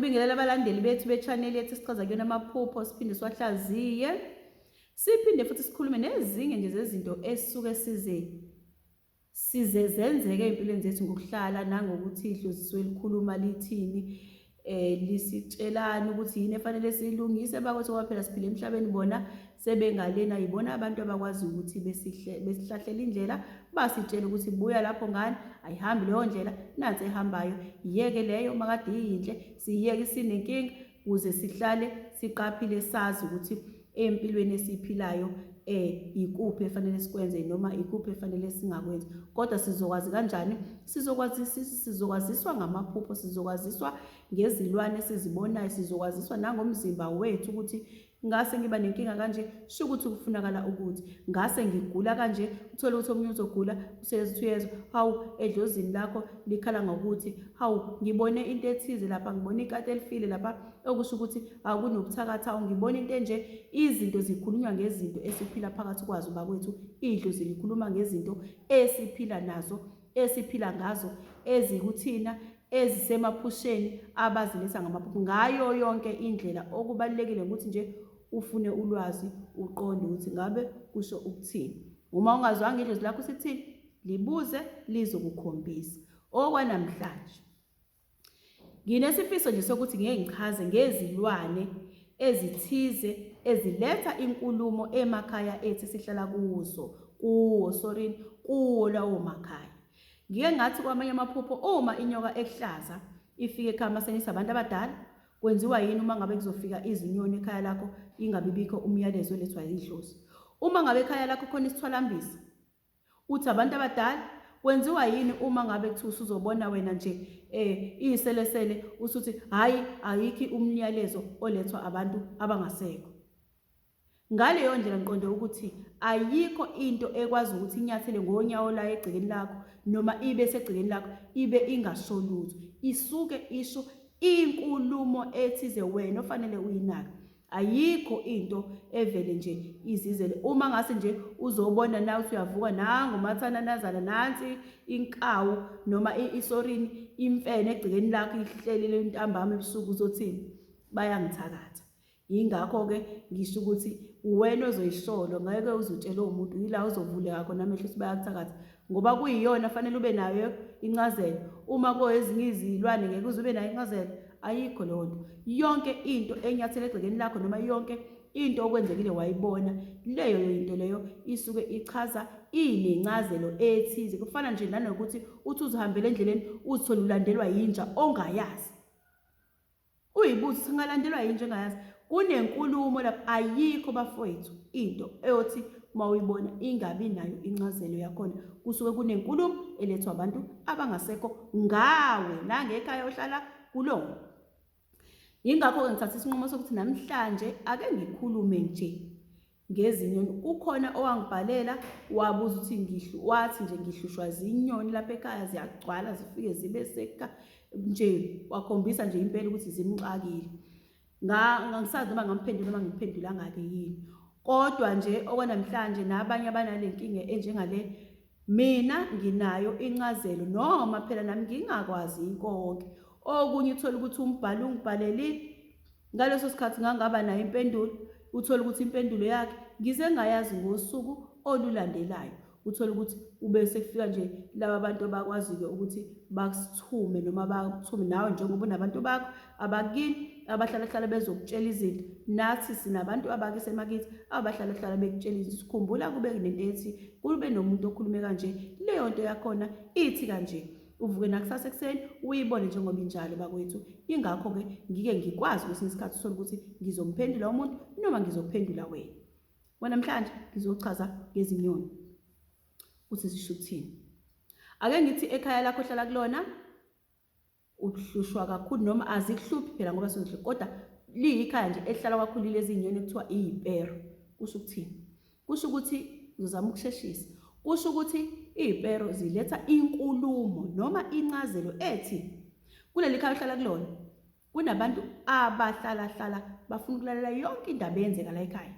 ukubingelela abalandeli bethu be-channel yethu esichaza kuyona amaphupho, siphinde siwahlaziye. Siphinde futhi sikhulume nezinye nje zezinto esisuke sizenzeke empilweni zethu ngokuhlala nangokuthi idlozi suke likhuluma lithini, lisitshelana ukuthi yini efanele siyilungise bakwethu ngoba phela siphila emhlabeni bona sebengalena yibona abantu abakwazi ukuthi besihlahlela indlela basitshela ukuthi buya lapho ngani ayihambi leyo ndlela nansi ehambayo yeke leyo makade iyinhle siyeke sinenkinga ukuze sihlale siqaphile sazi ukuthi empilweni esiphilayo ikuphi efanele sikwenze noma ikuphi efanele singakwenzi. Kodwa sizokwazi kanjani? Sizokwaziswa ngamaphupho, sizokwaziswa ngezilwane esizibonayo, sizokwaziswa nangomzimba wethu ukuthi ngase ngiba nenkinga kanje sho ukuthi kufunakala ukuthi ngase ngigula kanje uthole ukuthi omunye uzogula usezithuyezwa hawu edlozini lakho likhala ngokuthi hawu ngibone into ethize lapha, ngibone ikati elifile lapha, okusho ukuthi akunobuthakatha, ngibone into enje. Izinto zikhulunywa ngezinto esiphila phakathi kwazo bakwethu, idlozi likhuluma ngezinto esiphila nazo, esiphila ngazo, ezikuthina, ezisemaphusheni abaziletha ngamaphupho. Ngayo yonke indlela okubalekile ukuthi nje ufune ulwazi uqonde ukuthi ngabe kusho ukuthini. Uma ungazwanga idlozi lakho sithini, libuze lizokukhombisa. Okwanamhlanje nginesifiso nje sokuthi ngeke ngichaze ngezilwane ezithize eziletha inkulumo emakhaya ethu sihlala kuwo lawo makhaya. Ngike ngathi kwamanye amaphupho uma inyoka ehlaza ifike ekhaya masenisa abantu abadala kwenziwa yini uma ngabe kuzofika izinyoni ekhaya lakho ingabe bikho umyalezo olethwa idlozi? Uma ngabe ekhaya lakho khona isithwalambisa uthi abantu abadala kwenziwa yini uma ngabe kuthi usuzobona wena nje iyiselesele usuthi hayi ayikhi umyalezo olethwa abantu abangasekho? Ngaleyo ndlela ngiqonde ukuthi ayikho into ekwazi ukuthi inyathele ngonyawo layo egcekeni lakho noma ibe segcekeni lakho ibe ingasho lutho, isuke isho inkulumo ethize wena ofanele uyinake. Ayikho into evele nje izizele. Uma ngase nje uzobona na uthi uyavuka nangu mathananazana nansi inkawu noma isorini imfene egcekeni lakho ihlelele intambama ebusuku uzothini? Bayangithakatha. Yingakho ke ngisho ukuthi wena ozoyisholo ngeke uzutshela umuntu, yila uzovuleka khona amehlo ukuthi bayakuthakatha ngoba kuyiyona fanele ube nayo incazelo. Uma koezinye izilwane ngeke uze ube nayo incazelo. Ayikho leyo nto. Yonke into enyathele egcekeni lakho noma yonke into okwenzekile wayibona, leyo into leyo isuke ichaza inencazelo ethize. Kufana nje nanokuthi uthi uzihambele endleleni uzithole ulandelwa yinja ongayazi, uyibuthi singalandelwa yinja ongayazi. Kunenkulumo lapha. Ayikho bafowethu into eyothi uma uyibona ingabi nayo incazelo yakhona. Kusuke kunenkulumo elethwa abantu abangasekho ngawe nangekhaya ohlala kulona. Yingakho ngithatha isinqumo sokuthi namhlanje ake ngikhulume nje ngezinyoni. Kukhona owangibhalela wabuza ukuthi wathi nje ngihlushwa zinyoni lapha ekhaya, ziyagcwala zifike zibe seka nje, wakhombisa nje impela ukuthi zimxakile. Ngisazi noma ngamphendula noma ngiphendulanga-ke yini, kodwa nje okwanamhlanje nabanye abanale nkinga enjengale mina nginayo incazelo noma phela nami ngingakwazi konke. Okunye uthola ukuthi umbhalo ungibhalelile ngaleso sikhathi ngangaba nayo impendulo, uthola ukuthi impendulo yakhe ngize ngayazi ngosuku olulandelayo. Uthola ukuthi ube sekufika nje laba abantu abakwazi-ke ukuthi bakusithume noma bakuthume nawe njengoba unabantu bakho abakini abahlala bezokutshela izinto. Nathi sinabantu abake semakithi abahlala bekutshela izinto. Sikhumbula kube nento ethi kube nomuntu okhulume kanje, leyo nto yakhona ithi kanje, uvuke nakusasa ekuseni uyibone njengoba injalo bakwethu. Ingakho-ke ngike ngikwazi kwesinye isikhathi uthola ukuthi ngizomphendula umuntu noma ngizophendula wena. Namhlanje ngizochaza ngezinyoni uthi zisho ukuthini. Ake ngithi ekhaya lakho ohlala kulona uhlushwa kakhulu noma azikuhluphi phela ngoba sokuhluphi, kodwa liyikhaya nje ehlala kakhulu lezi nyoni ekuthiwa iy'pero. Kusho ukuthini? Kusho ukuthi ngizama ukusheshisa. Kusho ukuthi iy'pero ziletha inkulumo noma incazelo ethi kuleli khaya ohlala kulona kunabantu abahlala bafuna ukulalela yonke indaba eyenzeka la ekhaya.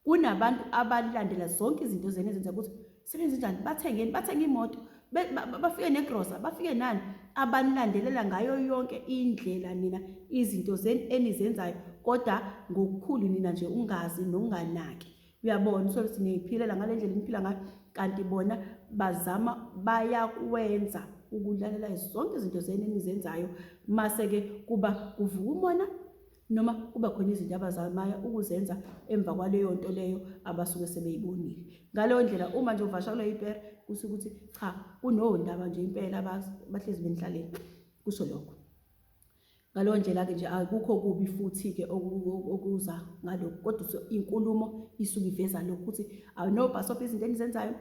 Kunabantu abalandela zonke izinto zenu ezenzeka ukuthi sebenze njani, bathenge imoto, bafike negrosa, bafike nani abanilandelela ngayo yonke indlela nina izinto zeni enizenzayo kodwa ngokukhulu nina nje ungazi nokunganaki. Uyabona ukuthi niyiphilela ngale ndlela niphila ngayo kanti bona bazama bayakwenza ukudlalela zonke izinto zeni enizenzayo. Mase ke kuba kuvuka umona noma kuba khona izinto abazamayo ukuzenza emva kwaleyo nto leyo abasuke sebeyibonile. Ngaleyo ndlela uma nje uvashelwa ipere kusuka ukuthi cha kunondaba nje impela bahlezi benihlalele kusho lokho. Ngaleyo ndlela ke nje akukho kubi futhi ke okuza ngalokho kodwa inkulumo isuke iveza lokho ukuthi awunobhasopa izinto enizenzayo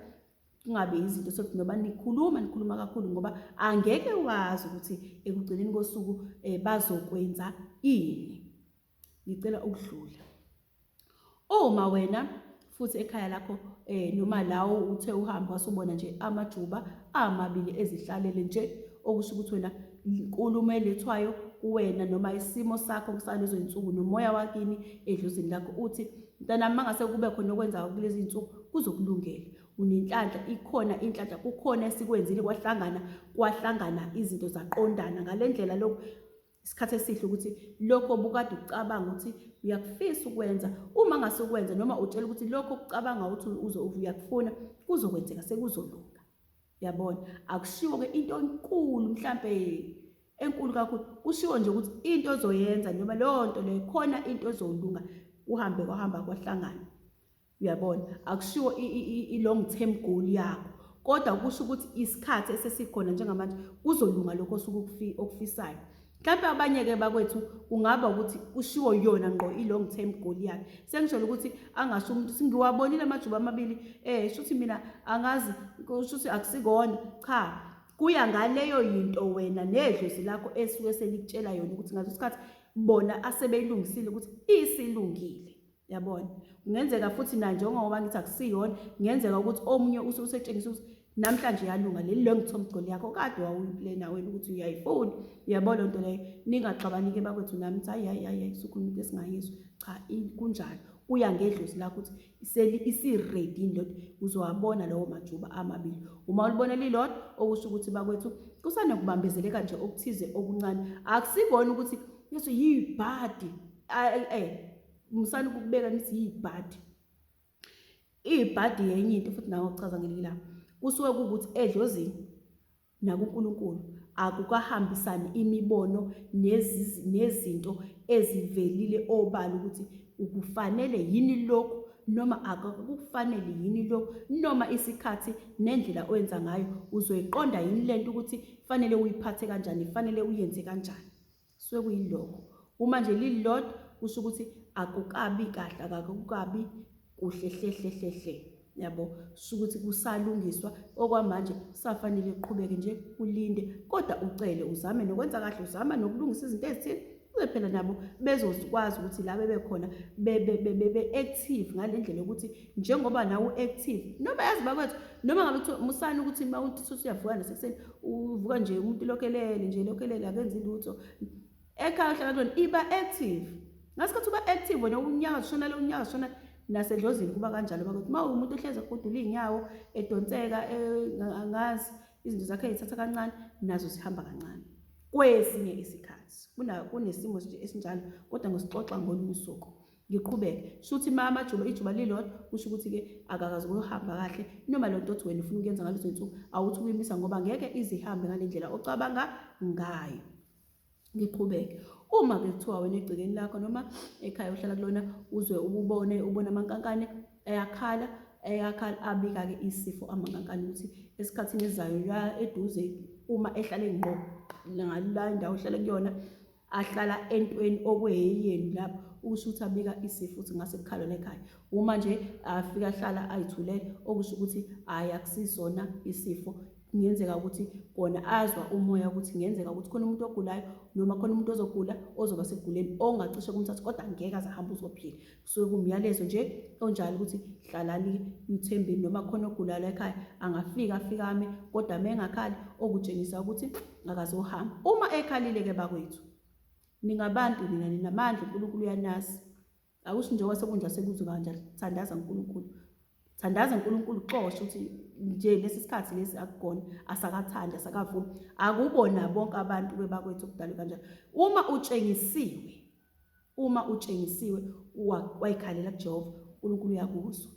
kungabe izinto sokuthi noba nikhuluma kakhulu ngoba angeke wazi ukuthi ekugcineni kosuku bazokwenza ini. Ngicela ukudlula uma wena futhi ekhaya lakho noma lawo uthe uhamba wasubona nje amajuba amabili ezihlalele nje okusho ukuthi wena inkulumo elethwayo kuwena noma isimo sakho kusalezo insuku nomoya wakini edlozini lakho uthi mntana mangase kube khona okwenza kulezi insuku kuzokulungela. Unenhlanhla ikhona inhlanhla kukhona esikwenzile kwahlangana izinto zaqondana ngale ndlela lokho isikhathi esihle ukuthi lokho obukade ucabanga ukuthi uyakufisa ukwenza uma ngase ukwenza noma utshela ukuthi lokho ukucabanga ukuthi uyakufuna kuzokwenzeka sekuzolunga. Yabona akushiwo ke into enkulu mhlambe enkulu kakhulu kushiwo nje ukuthi into ozoyenza noma leyo nto leyo khona into ezolunga kwahamba kwahlangana. Uyabona akushiwo i-long term goal yakho kodwa kusho ukuthi isikhathi esesikhona njengamanje kuzolunga lokho osuke okufisayo. Mhlawumbe abanye ke bakwethu kungaba ukuthi kushiwo yona ngqo i-long term goal yakhe. Sengisho ukuthi angasho umuntu singiwabonile amajuba amabili shuthi mina angazi shuthi akusikona cha kuya ngaleyo yinto wena nedlozi lakho esuke selikutshela yona ukuthi ngaso isikhathi bona asebeyilungisile ukuthi isilungile. Yabona kungenzeka futhi na njengoba ngithi akusiyona kungenzeka ukuthi omunye usetshengisa ukuthi namhlanje yalunga le long term goal yakho kade wawuyiplana wena ukuthi uyayifuna. Uyabona into leyo ningaxabani ke bakwethu nami hayi sukhuluma into esingayizwa cha kunjalo kuya ngedlozi lakho ukuthi isi-ready indot uzowabona lawo majuba amabili. Uma ulibona lilodwa okusho ukuthi bakwethu kusanokubambezeleka nje okuthize okuncane akusikona ukuthi yeso yibhadi umsana ukubeka nithi yibhadi. Ibhadi yenye into futhi nawo uchaza ngelilanga kusuke ukuthi edlozini nakuNkulunkulu akukahambisani imibono nezinto ezivelile obala ukuthi ukufanele yini lokho noma akukufanele yini lokho noma isikhathi nendlela oyenza ngayo uzoyiqonda yini lento ukuthi fanele uyiphathe kanjani fanele uyenze kanjani. Suke kuyilokho uma nje lilodwa kusho ukuthi akukabi kahle akakukabi kuhle. Yabo sukuthi kusalungiswa okwamanje safanele uqhubeke nje ulinde kodwa ucele uzame nokwenza kahle uzama nokulungisa izinto ezithile kuze phela nabo bezokwazi ukuthi la bebekhona bebe active ngale ndlela ukuthi njengoba nawo active noma yazi bakwethu noma ngabe kuthiwa musana ukuthi mawuthi uyavuka nasekuseni uvuka nje umuntu lokelele akenzi lutho ekhaya hlala kona iba active ngasikhathi uba active wena unyaka shona nasedlozini kuba kanjalo bakwethu uma umuntu ohleze equdula inyawo edonseka angazi izinto zakhe ezithatha kancane nazo zihamba kancane kwesinye isikhathi kunesimo nje esinjalo kodwa ngosixoxa ngolunye usuku ngiqhubeke shuthi mama ijuba lilodwa kusho ukuthi ke akakazi ukuhamba kahle noma lo nto othi wena ufuna ukuyenza ngalezo zinsuku awuthi ukuyimisa ngoba ngeke izihambe ngale ndlela ocabanga ngayo. Ngiqhubeke uma ke kuthiwa wena egcikeni lakho noma ekhaya uhlala kulona uzwe ubona amankankane ayakhala abika ke isifo amankankane ukuthi esikhathini esizayo la eduze uma ehlale ngqo la indawo ohlala kuyona ahlala entweni okweyenu lapho ukusho ukuthi abika isifo futhi ngase kukhalo lekhaya uma nje afika ahlala ayithulele okusho ukuthi akusizona isifo. Kungenzeka ukuthi kona azwa umoya ukuthi kungenzeka ukuthi khona umuntu ogulayo noma khona umuntu ozogula ozoba seguleni ongacishe kumthatha kodwa ngeke azahambe uzophila. Kusuke kumyalezo nje onjalo ukuthi hlalani uthembeni noma khona ogulayo la ekhaya afike ame kodwa mengakhali okutshengisa ukuthi akazohamba. Uma ekhalile ke bakwethu ningabantu ninamandla uNkulunkulu uyanasi akusho nje wasekunja sekuzo kanjalo thandaza uNkulunkulu xosha ukuthi nje lesi sikhathi lesi akugona asakathandi asakavumi akubona bonke abantu bebakwethu okudala kanjalo uma utshengisiwe wayikhalela kuJehova uNkulunkulu uyakuzwa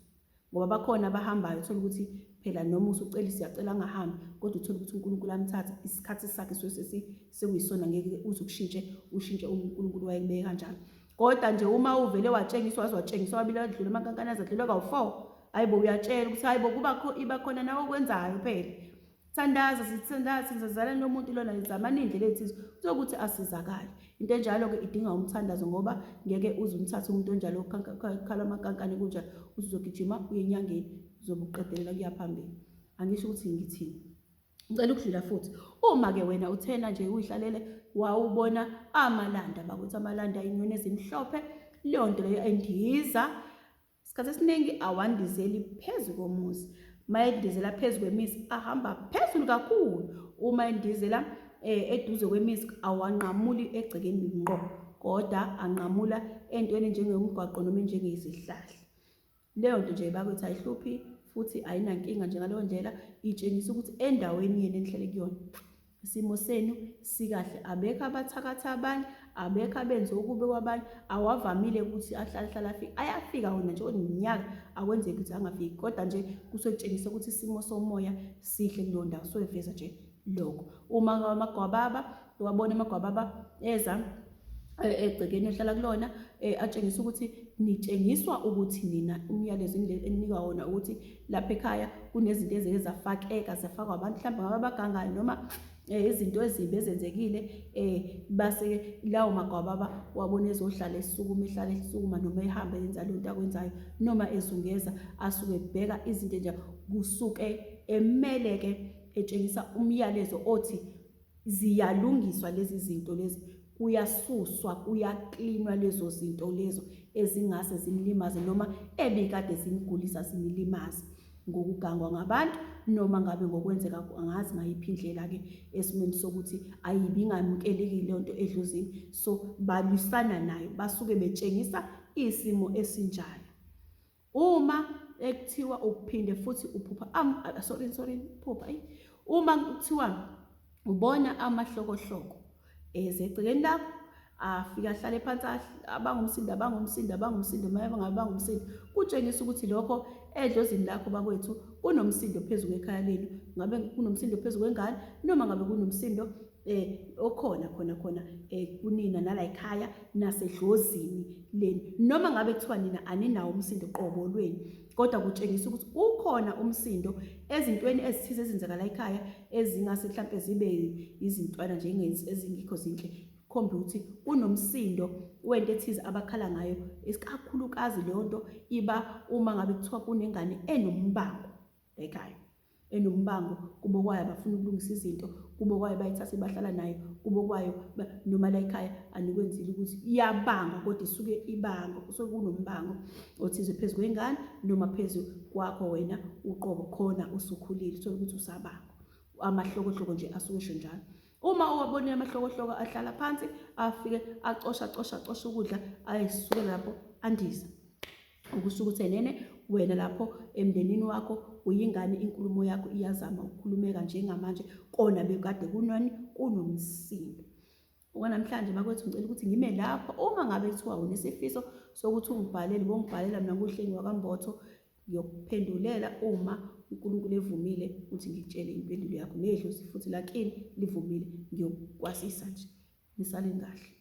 ngoba bakhona abahambayo uthola ukuthi phela noma usucela siyacela angahambi kodwa uthola ukuthi uNkulunkulu amthatha isikhathi sakhe sekuyisona ngeke ushintshe uNkulunkulu wayekubeke kanjalo kodwa nje uma uvele watshengiswa wabili adlula amankankana azadlula kawu4 hayibo uyatshela ukuthi hayibo iba khona nawe okwenzayo phela thandaza sithanda nomuntu lona lizamana indlela ethize ukuthi asizakale into enjalo ke idinga umthandazo ngoba ngeke uze umthathe umuntu onjalo okhala amankankane kunjalo uzogijima uye enyangeni uzobuqedelela kuyaphambili angisho ukuthi ngithini ngicela ukudlula futhi uma ke wena uthena nje uyihlalele wawubona amalanda bakuthi amalanda inyoni ezimhlophe leyo nto leyo endiza isikhathi esiningi awandizeli phezulu komuzi mayendizela phezulu kwemizi ahamba phezulu kakhulu uma endizela eduze kwemizi awanqamuli egcekeni ngqo kodwa anqamula entweni njengomgwaqo noma njengezihlahla leyo nto nje bakuthi ayihluphi futhi ayinankinga njengaleyo ndlela itshengisa ukuthi endaweni yena enihlele kuyona isimo senu sikahle abekho abathakatha abanye abekho abenze ukube kwabanye awavamile ukuthi ahlala ayafika wona nje onyaka akwenzeki ukuthi angafiki kodwa nje kusokutshengisa ukuthi isimo somoya sihle kuleyo ndawo soyiveza nje lokho uma amagwababa wabona amagwababa eza egcekeni ohlala kulona atshengisa ukuthi nitshengiswa ukuthi nina umyalezo eninika wona ukuthi lapha ekhaya kunezinto ezike zafakwa abantu mhlawumbe ngabagangayo noma izinto ezimbi ezenzekile base lawo magwababa wabona ezohlala esukuma noma ehamba yenza lonto akwenzayo noma ezungeza asuke ebheka izinto nje kusuke emeleke etshengisa umyalezo othi ziyalungiswa lezi zinto lezi kuyasuswa kuyaklinwa lezo zinto lezo ezingase zimlimaze noma ebikade zimgulisa zimlimaze ngokugangwa ngabantu noma ngabe ngokwenzeka angazi ngayiphi indlela ke esimeni sokuthi ayibingamukeleki le nto edlozini so balwisana nayo basuke betshengisa isimo esinjalo uma ekuthiwa uphinde futhi uphupha phupha uma kuthiwa ubona amahlokohloko ezegcekeni lapho afika ahlale phansi abangumsindo mayebangabangumsindo kutshengisa ukuthi lokho edlozini lakho bakwethu kunomsindo phezulu ekhaya lenu ngabe kunomsindo phezulu kwengane noma ngabe kunomsindo okhona kunina nala ekhaya nasedlozini leni noma ngabe kuthiwa nina aninawo umsindo qobo lweni kodwa kutshengisa ukuthi ukhona umsindo ezintweni ezithize ezenzakala ekhaya ezingase mhlambe zibe izintwana njengezi ezingikho zinhle khombe ukuthi unomsindo wento ethize abakhala ngayo isikakhulukazi leyo nto iba uma ngabe kuthiwa kunengane enombango ekhaya enombango kubo kwayo bafuna ukulungisa izinto kubo kwayo bayithatha bahlala nayo kubo kwayo noma la ekhaya anikwenzile ukuthi iyabanga kodwa isuke ibanga kusuke kunombango othize phezulu kwengane noma phezulu kwakho wena uqobo khona usukhulile so ukuthi usabanga amahlokohloko nje asuke esho njalo uma uwabonile amahlokohloko ahlala phansi afike acosha ukudla ayisuke lapho andiza ukusho ukuthi enene wena lapho emndenini wakho uyingane inkulumo yakho iyazama ukukhulumeka njengamanje kona bekade kunomsindo namhlanje bakwethu ngicela ukuthi ngime lapho uma ngabe kuthiwa unesifiso sokuthi bongibhalela mina kuhleli wakambotho ngiyokuphendulela uma uNkulunkulu evumile ukuthi ngikutshele impendulo yakho nedlozi futhi lakini livumile ngiyokwasisa nje nisaleni kahle.